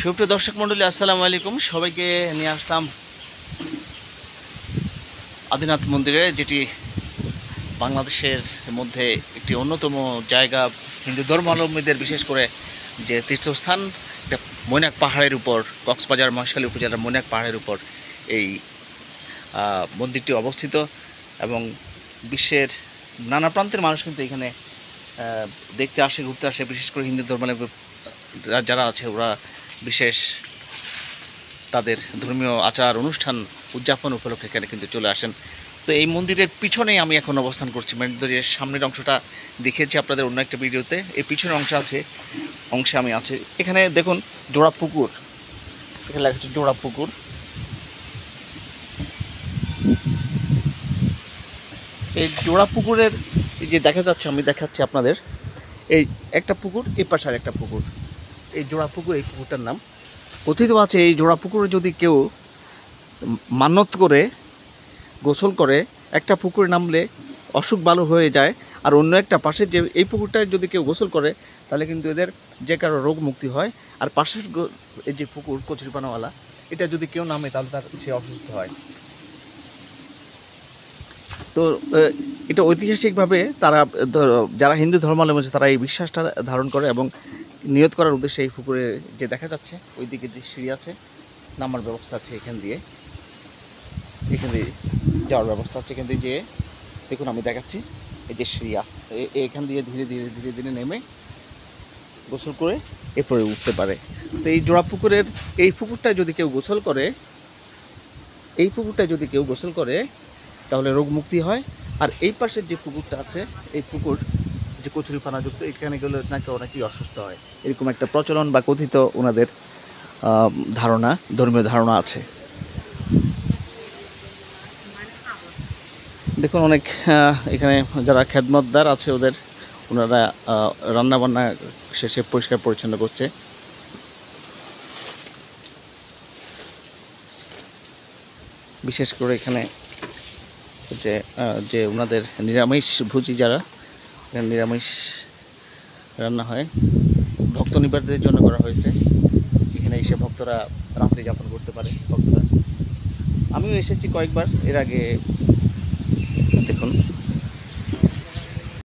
সুপ্রিয় দর্শক মণ্ডলী, আসসালামু আলাইকুম। সবাইকে নিয়ে আসলাম আদিনাথ মন্দিরে, যেটি বাংলাদেশের মধ্যে একটি অন্যতম জায়গা। হিন্দু ধর্মাবলম্বীদের বিশেষ করে যে তীর্থস্থান, এটা মৈনাক পাহাড়ের উপর, কক্সবাজার মহেশখালী উপজেলার মৈনাক পাহাড়ের উপর এই মন্দিরটি অবস্থিত। এবং বিশ্বের নানা প্রান্তের মানুষ কিন্তু এখানে দেখতে আসে, ঘুরতে আসে। বিশেষ করে হিন্দু ধর্মাবলম্বী যারা আছে, ওরা বিশেষ তাদের ধর্মীয় আচার অনুষ্ঠান উদযাপন উপলক্ষে এখানে কিন্তু চলে আসেন। তো এই মন্দিরের পিছনেই আমি এখন অবস্থান করছি। মন্দিরের সামনের অংশটা দেখিয়েছি আপনাদের অন্য একটা ভিডিওতে। এই পিছনের অংশে আমি আছি। এখানে দেখুন জোড়া পুকুর, এখানে লেখা হচ্ছে জোড়া পুকুর। এই জোড়া পুকুরের যে দেখা যাচ্ছে, আমি দেখাচ্ছি আপনাদের। এই একটা পুকুর, এই পাশে আর একটা পুকুর, এই জোড়া পুকুর। এই পুকুরটার নাম কথিত আছে, এই জোড়া পুকুরে যদি কেউ মানত করে গোসল করে, একটা পুকুরে নামলে অসুখ ভালো হয়ে যায়। আর অন্য একটা পাশে যে এই পুকুরটায় যদি কেউ গোসল করে, তাহলে কিন্তু এদের যে কারো রোগ মুক্তি হয়। আর পাশের এই যে পুকুর কচুরিপানাওয়ালা, এটা যদি কেউ নামে তাহলে সে অসুস্থ হয়। তো এটা ঐতিহাসিকভাবে তারা, যারা হিন্দু ধর্মাবলম্বী আছে, তারা এই বিশ্বাসটা ধারণ করে এবং নিয়ত করার উদ্দেশ্যে এই পুকুরে যে দেখা যাচ্ছে ওইদিকে যে সিঁড়ি আছে, নামার ব্যবস্থা আছে এখান দিয়ে যাওয়ার ব্যবস্থা আছে। এখান দিয়ে যে দেখুন আমি দেখাচ্ছি, এই যে সিঁড়ি এখান দিয়ে ধীরে ধীরে ধীরে ধীরে নেমে গোসল করে এরপরে উঠতে পারে। তো এই জোড়া পুকুরের এই পুকুরটায় যদি কেউ গোসল করে, তাহলে রোগ মুক্তি হয়। আর এই পাশের যে পুকুরটা আছে, এই পুকুর যে কচুরিপানাযুক্ত, এখানে গেলে নাকি অনেকেই অসুস্থ হয়, এরকম একটা প্রচলন বা কথিত ওনাদের ধারণা, ধর্মীয় ধারণা আছে। দেখুন অনেক এখানে যারা খেদমতদার আছে ওনারা রান্নাবান্না শেষে পরিষ্কার পরিচ্ছন্ন করছে। বিশেষ করে এখানে যে ওনাদের নিরামিষ ভোজী যারা, নিরামিষ রান্না হয়, ভক্ত নিবাসীদের জন্য করা হয়েছে। এখানে এসে ভক্তরা রাত্রি যাপন করতে পারে। আমিও এসেছি কয়েকবার এর আগে। দেখুন